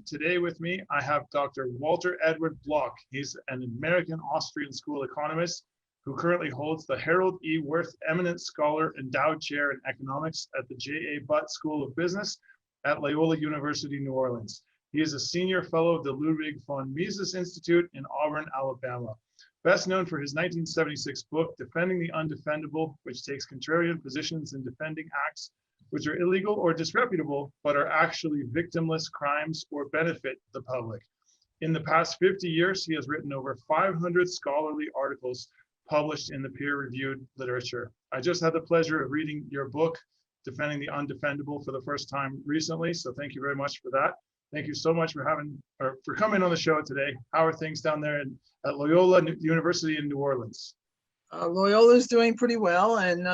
Today with me, I have Dr. Walter Edward Block. He's an American Austrian school economist who currently holds the Harold E. Wirth Eminent Scholar Endowed Chair in Economics at the J.A. Butt School of Business at Loyola University, New Orleans. He is a senior fellow of the Ludwig von Mises Institute in Auburn, Alabama. Best known for his 1976 book, Defending the Undefendable, which takes contrarian positions in defending acts which are illegal or disreputable, but are actually victimless crimes or benefit the public. In the past 50 years, he has written over 500 scholarly articles published in the peer-reviewed literature. I just had the pleasure of reading your book, Defending the Undefendable, for the first time recently, so thank you very much for that. Thank you so much for coming on the show today. How are things down there at Loyola University in New Orleans? Loyola is doing pretty well, and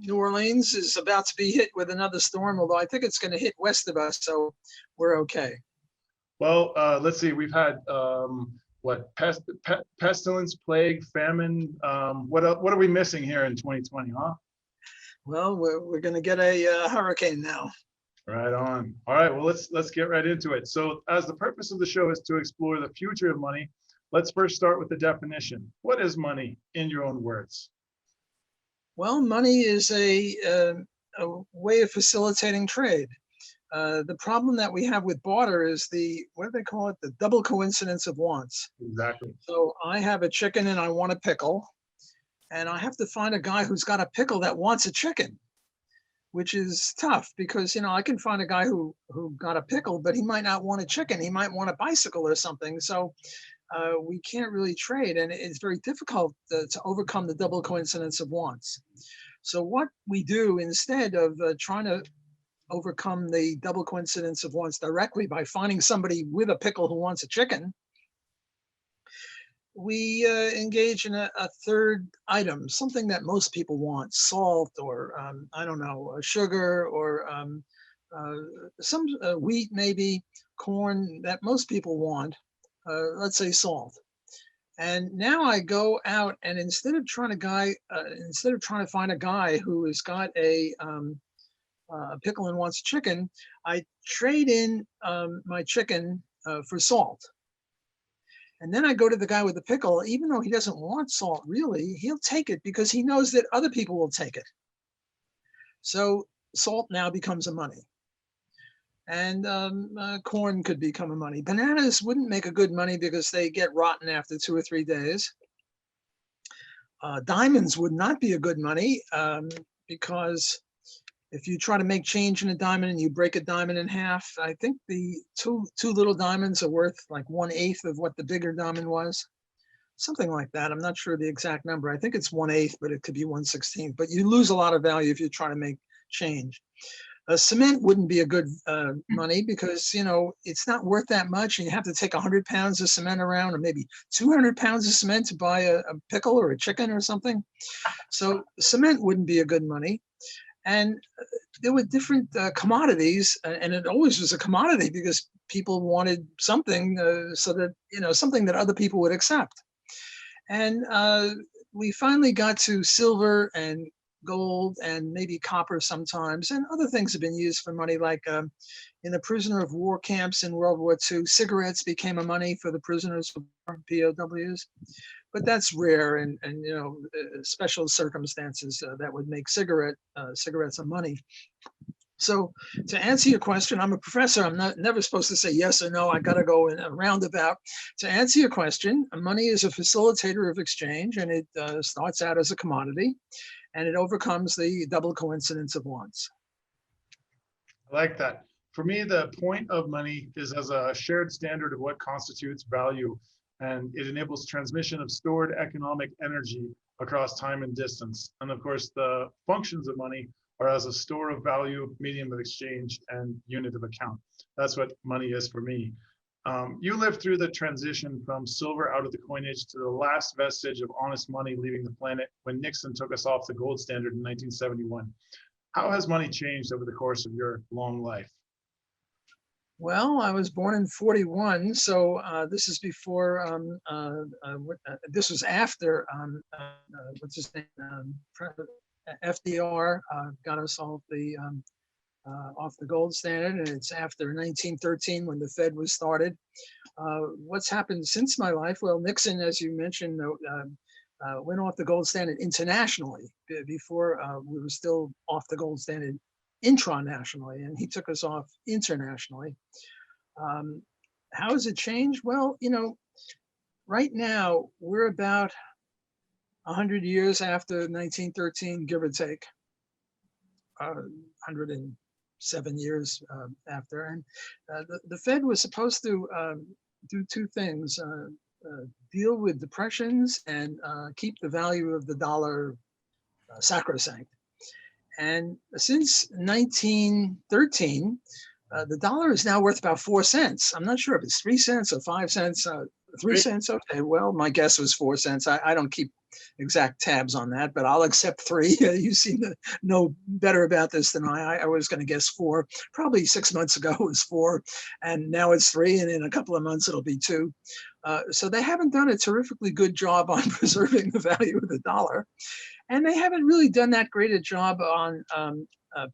New Orleans is about to be hit with another storm, although I think it's going to hit west of us, so we're okay. Well, let's see. We've had pestilence, plague, famine. What are we missing here in 2020, huh? Well, we're going to get a hurricane now. Right on. All right. Well, let's get right into it. So, as the purpose of the show is to explore the future of money, let's first start with the definition. What is money in your own words? Well, money is a way of facilitating trade. The problem that we have with barter is what do they call it? The double coincidence of wants. Exactly. So I have a chicken and I want a pickle, and I have to find a guy who's got a pickle that wants a chicken, which is tough because, I can find a guy who got a pickle, but he might not want a chicken. He might want a bicycle or something. So we can't really trade, and it's very difficult to overcome the double coincidence of wants. So what we do instead of trying to overcome the double coincidence of wants directly by finding somebody with a pickle who wants a chicken, we engage in a third item, something that most people want: salt, or I don't know, sugar, or some wheat, maybe corn, that most people want. Let's say salt. And now I go out, and instead of trying to find a guy who has got a pickle and wants chicken, I trade in my chicken for salt. And then I go to the guy with the pickle. Even though he doesn't want salt, really, he'll take it because he knows that other people will take it. So salt now becomes a money. And corn could become a money. Bananas wouldn't make a good money because they get rotten after 2 or 3 days. Diamonds would not be a good money because if you try to make change in a diamond and you break a diamond in half, I think the two little diamonds are worth like 1/8 of what the bigger diamond was. Something like that. I'm not sure the exact number. I think it's 1/8, but it could be 1/16. But you lose a lot of value if you try to make change. Cement wouldn't be a good money because, it's not worth that much. And you have to take 100 pounds of cement around, or maybe 200 pounds of cement to buy a pickle or a chicken or something. So cement wouldn't be a good money. And there were different commodities, and it always was a commodity because people wanted something so that, something that other people would accept. And we finally got to silver and gold and maybe copper sometimes, and other things have been used for money, like in the prisoner of war camps in World War II, cigarettes became a money for the prisoners of war, POWs. But that's rare, and special circumstances that would make cigarettes a money. So to answer your question, I'm a professor. I'm never supposed to say yes or no. I got to go in a roundabout. To answer your question, money is a facilitator of exchange, and it starts out as a commodity, and it overcomes the double coincidence of wants. I like that. For me, the point of money is as a shared standard of what constitutes value, and it enables transmission of stored economic energy across time and distance. And of course, the functions of money are as a store of value, medium of exchange, and unit of account. That's what money is for me. You lived through the transition from silver out of the coinage to the last vestige of honest money leaving the planet when Nixon took us off the gold standard in 1971. How has money changed over the course of your long life? Well, I was born in 41, so this is before, this was after, what's his name, FDR got us all the off the gold standard, and it's after 1913 when the Fed was started. What's happened since my life? Well, Nixon, as you mentioned, went off the gold standard internationally. Before we were still off the gold standard intranationally, and he took us off internationally. How has it changed? Well, right now we're about 100 years after 1913, give or take, 107 years after. And the Fed was supposed to do two things, deal with depressions and keep the value of the dollar sacrosanct. And since 1913, the dollar is now worth about 4 cents. I'm not sure if it's 3 cents or 5 cents. 3 cents, okay. Well, my guess was 4 cents. I don't keep exact tabs on that, but I'll accept 3. You seem to know better about this than I was going to guess 4. Probably 6 months ago it was 4, and now it's 3, and in a couple of months it'll be 2. So they haven't done a terrifically good job on preserving the value of the dollar, and they haven't really done that great a job on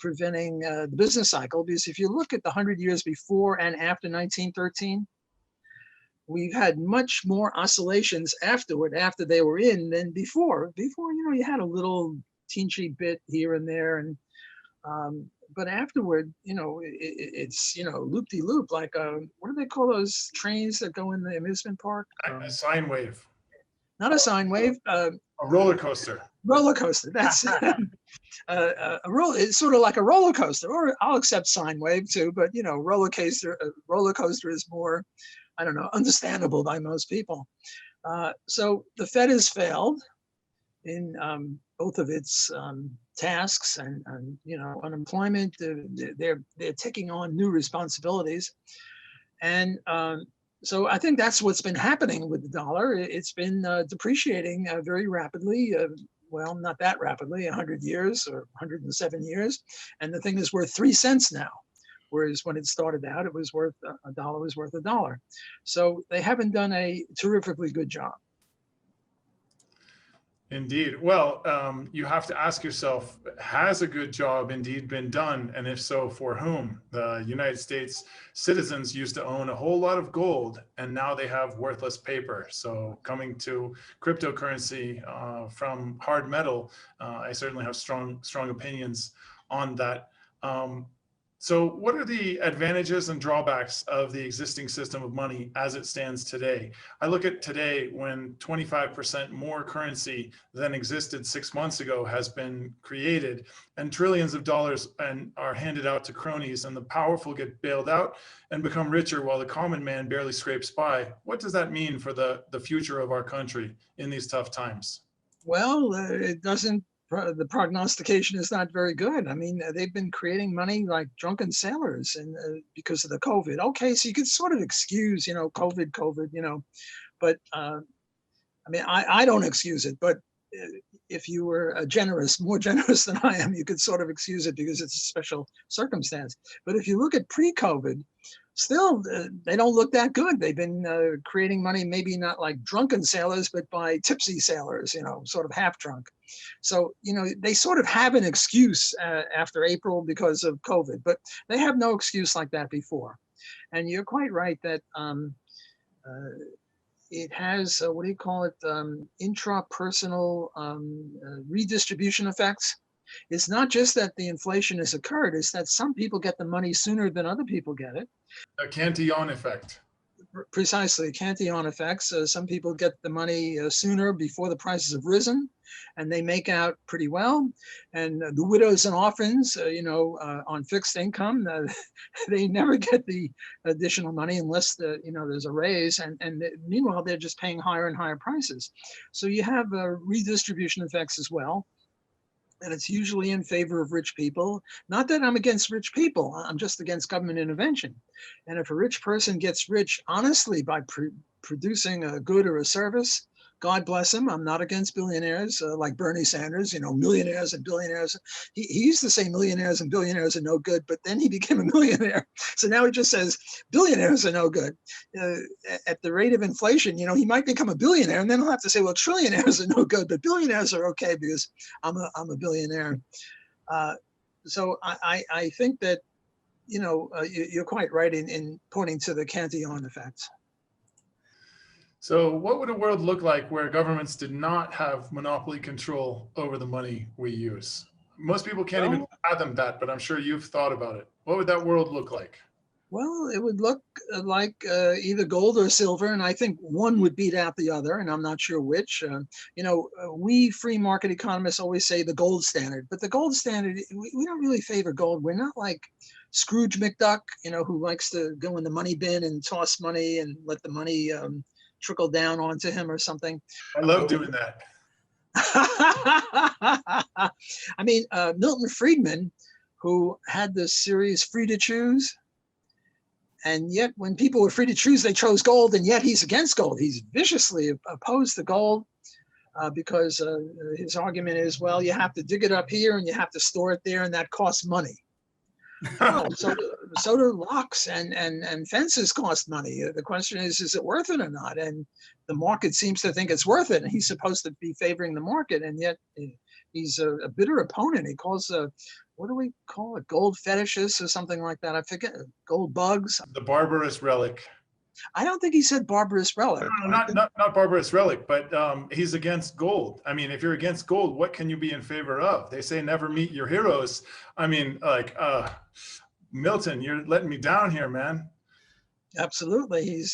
preventing the business cycle, because if you look at the 100 years before and after 1913, we've had much more oscillations afterward, after they were in, than before. Before, you had a little teensy bit here and there, and but afterward, it's loop-de-loop, like what do they call those trains that go in the amusement park? A sine wave. Not a sine wave. A roller coaster. Roller coaster. That's it's sort of like a roller coaster, or I'll accept sine wave too. But roller coaster is more, I don't know, understandable by most people. So the Fed has failed in both of its tasks, and unemployment. They're taking on new responsibilities, and so I think that's what's been happening with the dollar. It's been depreciating very rapidly. Well, not that rapidly, 100 years or 107 years, and the thing is worth 3 cents now. Whereas when it started out, it was worth a dollar was worth $1. So they haven't done a terrifically good job. Indeed. Well, you have to ask yourself, has a good job indeed been done? And if so, for whom? The United States citizens used to own a whole lot of gold, and now they have worthless paper. So coming to cryptocurrency from hard metal, I certainly have strong opinions on that. So what are the advantages and drawbacks of the existing system of money as it stands today? I look at today when 25% more currency than existed 6 months ago has been created, and trillions of dollars are handed out to cronies, and the powerful get bailed out and become richer while the common man barely scrapes by. What does that mean for the future of our country in these tough times? Well, it doesn't. The prognostication is not very good. I mean, they've been creating money like drunken sailors, and because of the COVID. Okay, so you could sort of excuse, COVID, but I mean, I don't excuse it. But if you were more generous than I am, you could sort of excuse it because it's a special circumstance. But if you look at pre-COVID, still, they don't look that good. They've been creating money, maybe not like drunken sailors, but by tipsy sailors, sort of half drunk. So, they sort of have an excuse after April because of COVID, but they have no excuse like that before. And you're quite right that it has, what do you call it, intrapersonal redistribution effects. It's not just that the inflation has occurred, it's that some people get the money sooner than other people get it. A Cantillon effect. Precisely, Cantillon effects. Some people get the money sooner before the prices have risen, and they make out pretty well. And the widows and orphans, on fixed income, they never get the additional money unless there's a raise. And meanwhile, they're just paying higher and higher prices. So you have redistribution effects as well. And it's usually in favor of rich people. Not that I'm against rich people, I'm just against government intervention. And if a rich person gets rich honestly by producing a good or a service, God bless him. I'm not against billionaires like Bernie Sanders, millionaires and billionaires. He used to say millionaires and billionaires are no good, but then he became a millionaire. So now he just says billionaires are no good. At the rate of inflation, he might become a billionaire, and then he'll have to say, well, trillionaires are no good, but billionaires are okay because I'm a billionaire. I think that, you're quite right in pointing to the Cantillon effect. So what would a world look like where governments did not have monopoly control over the money we use? Most people can't even Well, fathom that, but I'm sure you've thought about it. What would that world look like? well, it would look like either gold or silver, and I think one would beat out the other, and I'm not sure which. We free market economists always say the gold standard, but the gold standard, we don't really favor gold. We're not like Scrooge McDuck, who likes to go in the money bin and toss money and let the money trickle down onto him or something. I love doing that. I mean, Milton Friedman, who had this series Free to Choose, and yet when people were free to choose, they chose gold, and yet he's against gold. He's viciously opposed to gold because his argument is, well, you have to dig it up here and you have to store it there, and that costs money. Well, so do locks and fences cost money. The question is it worth it or not? And the market seems to think it's worth it, and he's supposed to be favoring the market, and yet he's a bitter opponent. He calls what do we call it? Gold fetishes or something like that. I forget. Gold bugs. The barbarous relic. I don't think he said barbarous relic. No, not barbarous relic, but he's against gold. I mean, if you're against gold, what can you be in favor of? They say never meet your heroes. I mean, like Milton, you're letting me down here, man. Absolutely.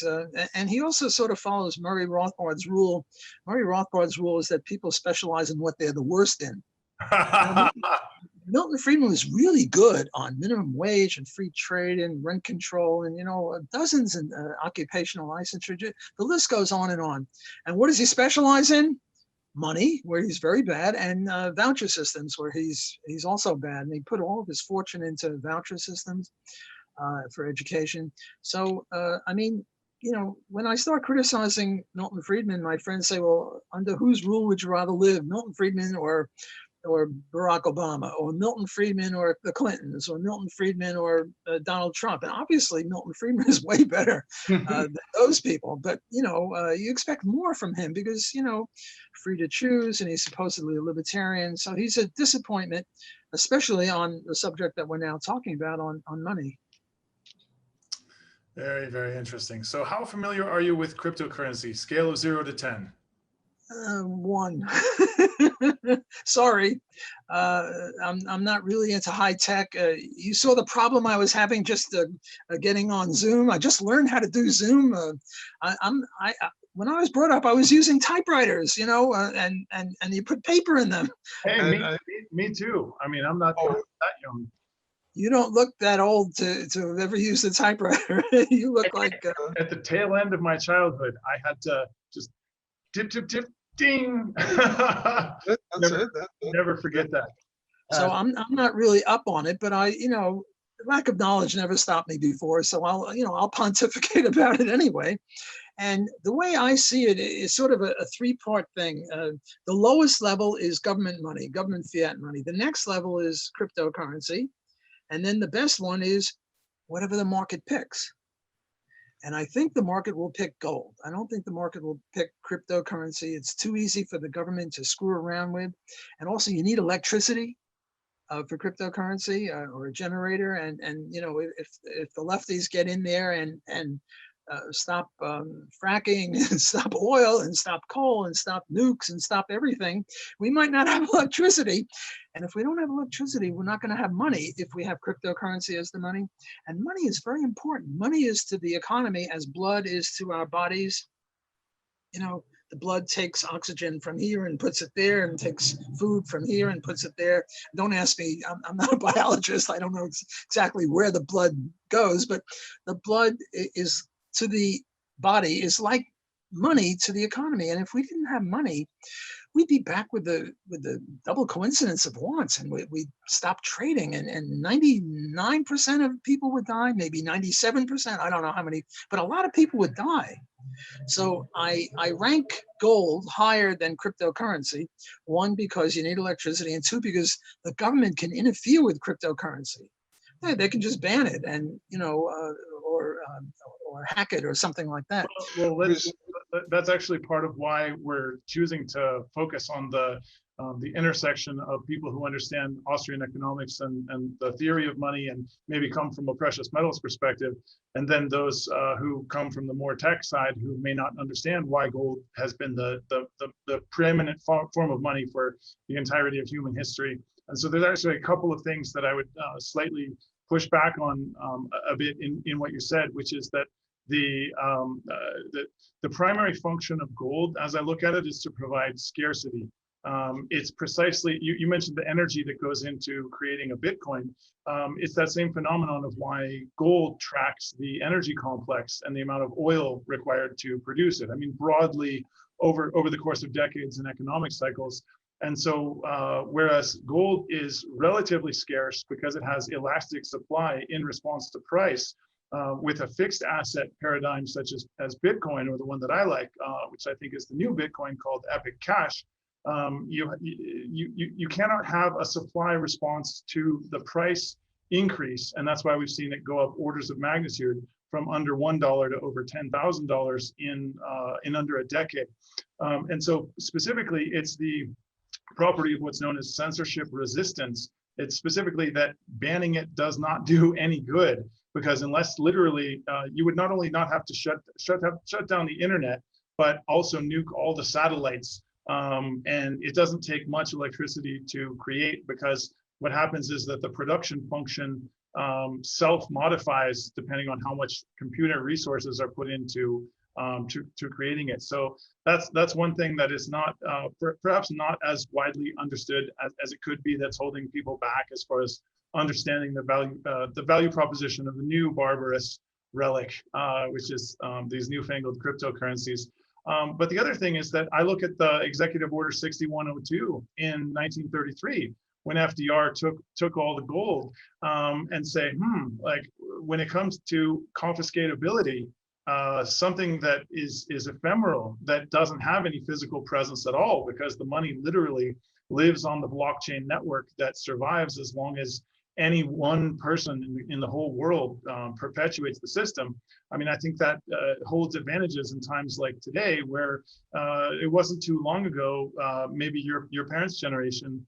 And he also sort of follows Murray Rothbard's rule. Murray Rothbard's rule is that people specialize in what they're the worst in. Milton Friedman was really good on minimum wage and free trade and rent control and, dozens in occupational licensure. The list goes on. And what does he specialize in? Money, where he's very bad, and voucher systems, where he's also bad. And he put all of his fortune into voucher systems for education. So, I mean, when I start criticizing Milton Friedman, my friends say, well, under whose rule would you rather live, Milton Friedman or Barack Obama, or Milton Friedman or the Clintons, or Milton Friedman or Donald Trump? And obviously Milton Friedman is way better than those people, but you expect more from him because free to choose, and he's supposedly a libertarian, so he's a disappointment, especially on the subject that we're now talking about on money. Very, very interesting. So how familiar are you with cryptocurrency? Scale of 0 to 10. 1. Sorry, I'm not really into high tech. You saw the problem I was having just getting on Zoom. I just learned how to do Zoom. When I was brought up, I was using typewriters, and you put paper in them. Hey, me too. I mean, I'm not that young. You don't look that old to have ever used a typewriter. You look like at the tail end of my childhood, I had to just tip, ding. Never forget that. So I'm not really up on it, but lack of knowledge never stopped me before. So I'll pontificate about it anyway. And the way I see it is sort of a 3-part thing. The lowest level is government money, government fiat money. The next level is cryptocurrency. And then the best one is whatever the market picks. And I think the market will pick gold. I don't think the market will pick cryptocurrency. It's too easy for the government to screw around with. And also you need electricity for cryptocurrency or a generator. And if the lefties get in there and stop fracking and stop oil and stop coal and stop nukes and stop everything, we might not have electricity. And if we don't have electricity, we're not going to have money if we have cryptocurrency as the money. And money is very important. Money is to the economy as blood is to our bodies. The blood takes oxygen from here and puts it there, and takes food from here and puts it there. Don't ask me, I'm not a biologist. I don't know exactly where the blood goes, but the blood is to the body is like money to the economy. And if we didn't have money, we'd be back with the double coincidence of wants, and we'd stop trading, and 99% of people would die, maybe 97%. I don't know how many, but a lot of people would die. So I rank gold higher than cryptocurrency. 1, because you need electricity, and 2, because the government can interfere with cryptocurrency. They can just ban it, and or hack it or something like that. Well, that's actually part of why we're choosing to focus on the the intersection of people who understand Austrian economics and the theory of money and maybe come from a precious metals perspective, and then those who come from the more tech side who may not understand why gold has been the preeminent form of money for the entirety of human history. And so there's actually a couple of things that I would slightly push back on a bit in what you said, which is that the primary function of gold, as I look at it, is to provide scarcity. It's precisely, you mentioned the energy that goes into creating a Bitcoin. It's that same phenomenon of why gold tracks the energy complex and the amount of oil required to produce it. I mean, broadly over the course of decades and economic cycles. And so whereas gold is relatively scarce because it has elastic supply in response to price, with a fixed asset paradigm such as Bitcoin, or the one that I like, which I think is the new Bitcoin called Epic Cash, you cannot have a supply response to the price increase, and that's why we've seen it go up orders of magnitude from under $1 to over $10,000 in under a decade. And so specifically, it's the property of what's known as censorship resistance. It's specifically that banning it does not do any good, because unless literally you would not only not have to shut down the internet, but also nuke all the satellites. And it doesn't take much electricity to create, because what happens is that the production function self-modifies depending on how much computer resources are put into to creating it. So that's one thing that is not perhaps not as widely understood as it could be, that's holding people back as far as understanding the value proposition of the new barbarous relic, which is these newfangled cryptocurrencies. But the other thing is that I look at the Executive Order 6102 in 1933, when FDR took all the gold, and say, like when it comes to confiscatability, something that is ephemeral, that doesn't have any physical presence at all, because the money literally lives on the blockchain network that survives as long as any one person in the whole world perpetuates the system. I mean, I think that holds advantages in times like today, where it wasn't too long ago, maybe your parents' generation,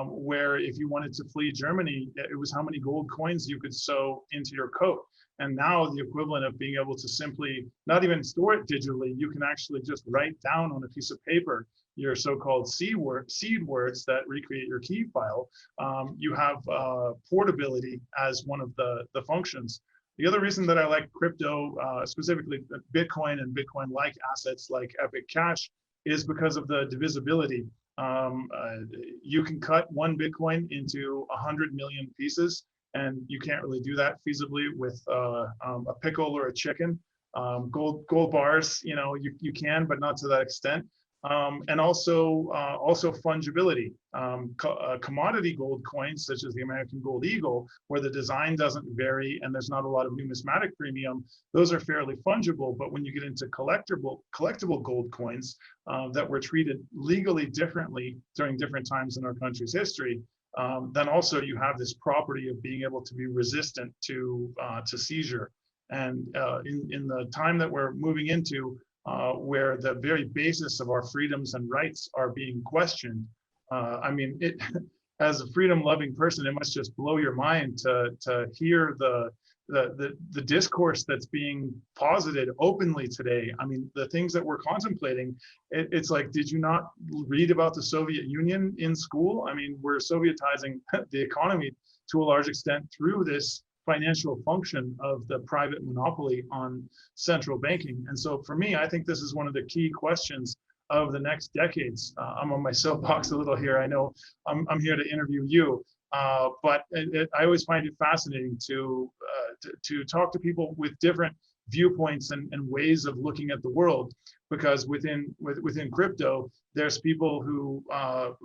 where if you wanted to flee Germany, it was how many gold coins you could sew into your coat. And now the equivalent of being able to simply not even store it digitally, you can actually just write down on a piece of paper your so-called seed words that recreate your key file. You have portability as one of the functions. The other reason that I like crypto, specifically Bitcoin and Bitcoin-like assets like Epic Cash, is because of the divisibility. You can cut one Bitcoin into 100 million pieces, and you can't really do that feasibly with a pickle or a chicken. Gold bars, you can, but not to that extent. And also fungibility. Commodity gold coins, such as the American Gold Eagle, where the design doesn't vary and there's not a lot of numismatic premium, those are fairly fungible. But when you get into collectible gold coins that were treated legally differently during different times in our country's history, then also you have this property of being able to be resistant to seizure. And in the time that we're moving into, where the very basis of our freedoms and rights are being questioned, I mean, as a freedom-loving person, it must just blow your mind to hear the discourse that's being posited openly today. I mean, the things that we're contemplating, it's like, did you not read about the Soviet Union in school? I mean, we're Sovietizing the economy to a large extent through this financial function of the private monopoly on central banking. And so for me, I think this is one of the key questions of the next decades. I'm on my soapbox a little here. I know I'm here to interview you, but I always find it fascinating to talk to people with different viewpoints and ways of looking at the world, because within crypto, there's people who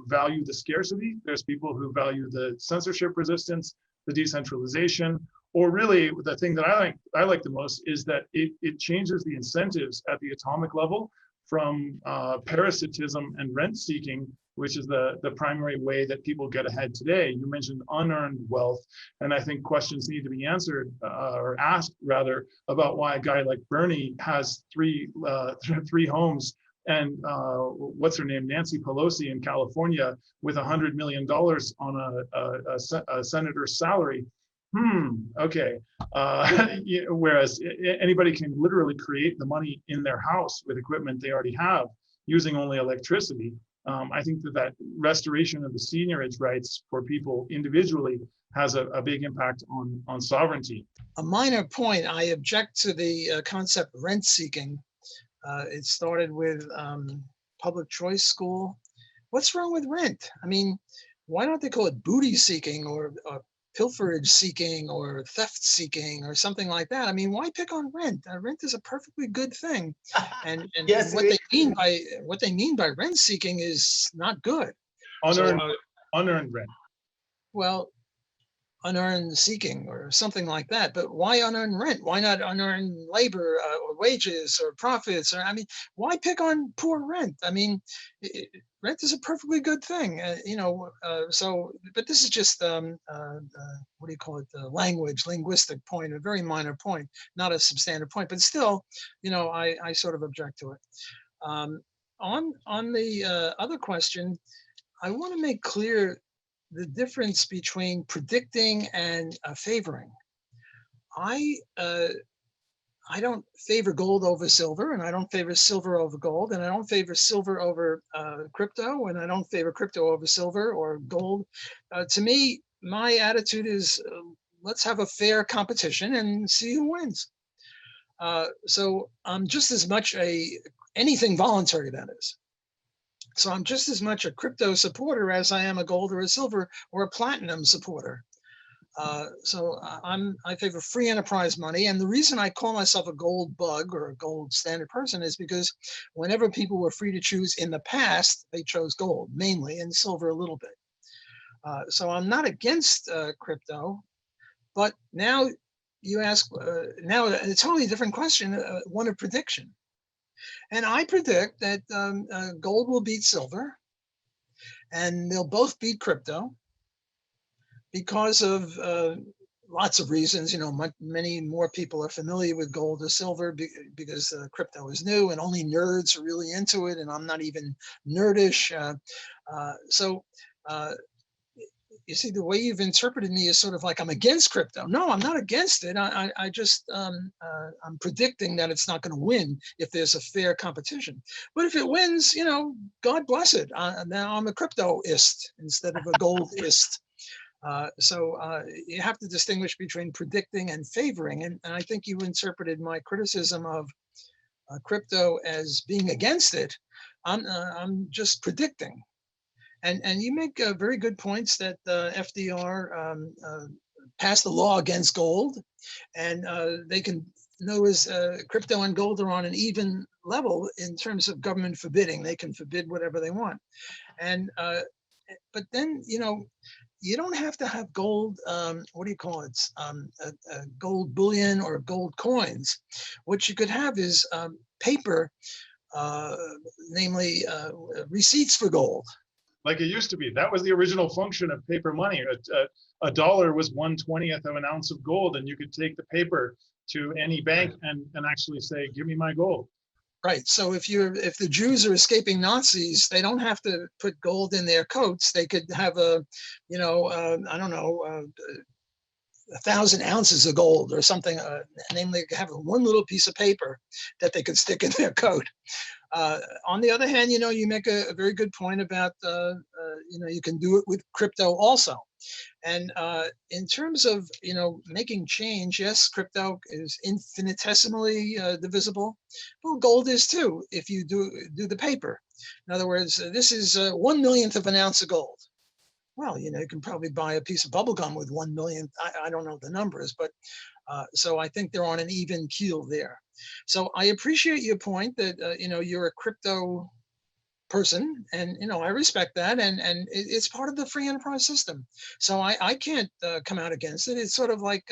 value the scarcity, there's people who value the censorship resistance, the decentralization, or really the thing that I like the most is that it changes the incentives at the atomic level from parasitism and rent seeking, which is the primary way that people get ahead today. You mentioned unearned wealth, and I think questions need to be answered or asked rather about why a guy like Bernie has three homes and what's her name, Nancy Pelosi in California, with $100 million on a senator's salary. Okay. Whereas anybody can literally create the money in their house with equipment they already have using only electricity. I think that restoration of the seniorage rights for people individually has a big impact on sovereignty. A minor point, I object to the concept rent seeking. It started with public choice school. What's wrong with rent? I mean, why don't they call it booty seeking or pilferage seeking or theft seeking or something like that? I mean, why pick on rent? Rent is a perfectly good thing, and Yes, what they mean by rent seeking is not good. Unearned rent. Well, unearned seeking or something like that. But why unearned rent? Why not unearned labor or wages or profits? Or I mean, why pick on poor rent? I mean, rent is a perfectly good thing, so, but this is just, what do you call it? The linguistic point, a very minor point, not a substantive point, but still, I sort of object to it. On the other question, I want to make clear the difference between predicting and favoring. I don't favor gold over silver, and I don't favor silver over gold, and I don't favor silver over crypto, and I don't favor crypto over silver or gold. To me, my attitude is let's have a fair competition and see who wins. So I'm just as much anything voluntary, that is. So I'm just as much a crypto supporter as I am a gold or a silver or a platinum supporter. So I favor free enterprise money. And the reason I call myself a gold bug or a gold standard person is because whenever people were free to choose in the past, they chose gold mainly and silver a little bit. So I'm not against crypto, but now you ask, now a totally different question, one of prediction. And I predict that gold will beat silver, and they'll both beat crypto because of lots of reasons. Many more people are familiar with gold or silver because crypto is new, and only nerds are really into it, and I'm not even nerdish. You see, the way you've interpreted me is sort of like I'm against crypto. No, I'm not against it. I just, I'm predicting that it's not going to win if there's a fair competition. But if it wins, God bless it. Now I'm a cryptoist instead of a goldist. So you have to distinguish between predicting and favoring. And I think you interpreted my criticism of crypto as being against it. I'm just predicting. And you make very good points that FDR passed a law against gold, and they can know as crypto and gold are on an even level in terms of government forbidding. They can forbid whatever they want. And but then, you don't have to have gold, what do you call it? Gold bullion or gold coins. What you could have is paper, namely receipts for gold. Like it used to be. That was the original function of paper money. A dollar was 1/20th of an ounce of gold, and you could take the paper to any bank and actually say, "Give me my gold." Right. So if the Jews are escaping Nazis, they don't have to put gold in their coats. They could have I don't know, 1,000 ounces of gold or something. Namely, have one little piece of paper that they could stick in their coat. On the other hand, you make a very good point about, you can do it with crypto also. And in terms of, making change, yes, crypto is infinitesimally divisible. Well, gold is too, if you do the paper. In other words, this is 1/millionth of an ounce of gold. Well, you can probably buy a piece of bubble gum with 1/millionth. I don't know the numbers, but so I think they're on an even keel there. So I appreciate your point that, you're a crypto person, and, I respect that. And it's part of the free enterprise system. So I can't come out against it. It's sort of like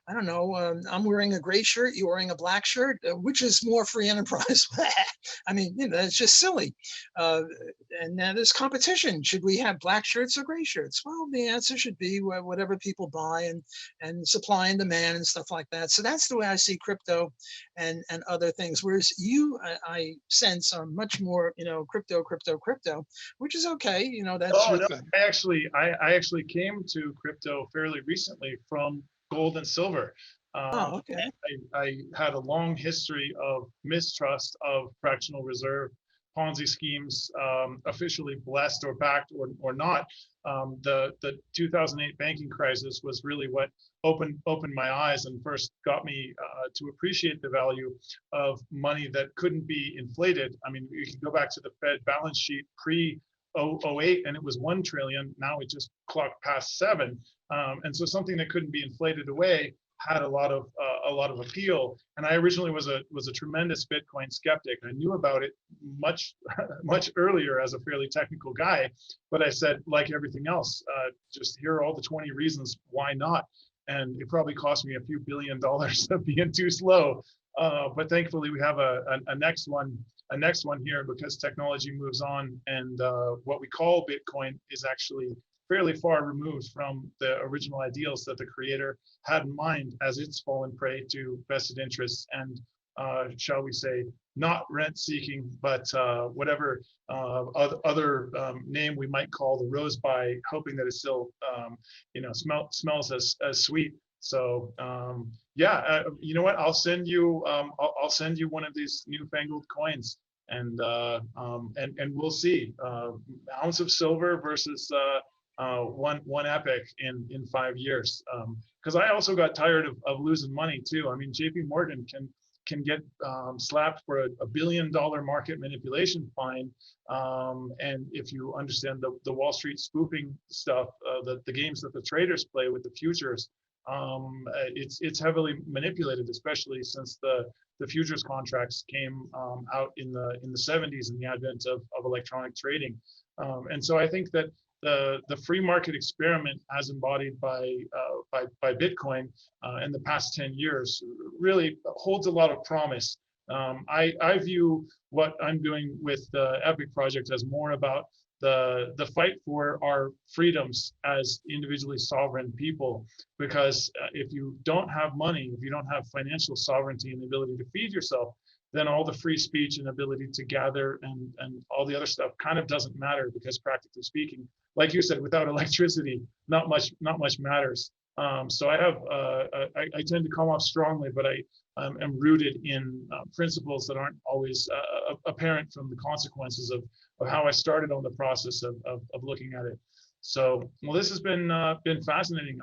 I don't know, I'm wearing a gray shirt, you're wearing a black shirt, which is more free enterprise? I mean, it's just silly. And now there's competition. Should we have black shirts or gray shirts? Well, the answer should be whatever people buy, and supply and demand and stuff like that. So that's the way I see crypto and other things. Whereas you, I sense, are much more, crypto, which is okay. That's Oh your no, thing. I actually came to crypto fairly recently from gold and silver. Oh, okay. I had a long history of mistrust of fractional reserve Ponzi schemes, officially blessed or backed or not. The 2008 banking crisis was really what opened my eyes and first got me to appreciate the value of money that couldn't be inflated. I mean, you can go back to the Fed balance sheet pre 08 and it was 1 trillion. Now it just clocked past 7. And so something that couldn't be inflated away had a lot of appeal. And I originally was a tremendous Bitcoin skeptic. I knew about it much earlier as a fairly technical guy, but I said, like everything else, just here are all the 20 reasons why not. And it probably cost me a few $1 billion of being too slow. But thankfully we have a next one here because technology moves on, and what we call Bitcoin is actually fairly far removed from the original ideals that the creator had in mind as it's fallen prey to vested interests and, shall we say, not rent seeking, but whatever other name we might call the rose by, hoping that it still smells as sweet. So yeah, you know what? I'll send you one of these newfangled coins, and we'll see. Ounce of silver versus one epic in 5 years. Because I also got tired of losing money too. I mean, JP Morgan can get slapped for a $1 billion market manipulation fine. And if you understand the Wall Street spoofing stuff, the games that the traders play with the futures, it's heavily manipulated, especially since the futures contracts came out in the 70s in the advent of electronic trading. And so I think that the free market experiment as embodied by Bitcoin in the past 10 years really holds a lot of promise. I view what I'm doing with the Epic project as more about the fight for our freedoms as individually sovereign people, because if you don't have money, if you don't have financial sovereignty and the ability to feed yourself, then all the free speech and ability to gather and all the other stuff kind of doesn't matter, because practically speaking, like you said, without electricity, not much matters. So I tend to come off strongly, but I am rooted in principles that aren't always apparent from the consequences of how I started on the process of looking at it. So, well, this has been fascinating.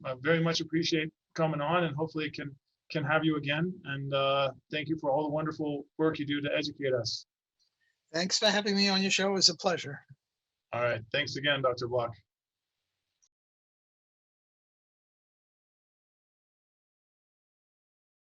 I very much appreciate coming on, and hopefully can have you again. And thank you for all the wonderful work you do to educate us. Thanks for having me on your show. It was a pleasure. All right. Thanks again, Dr. Block.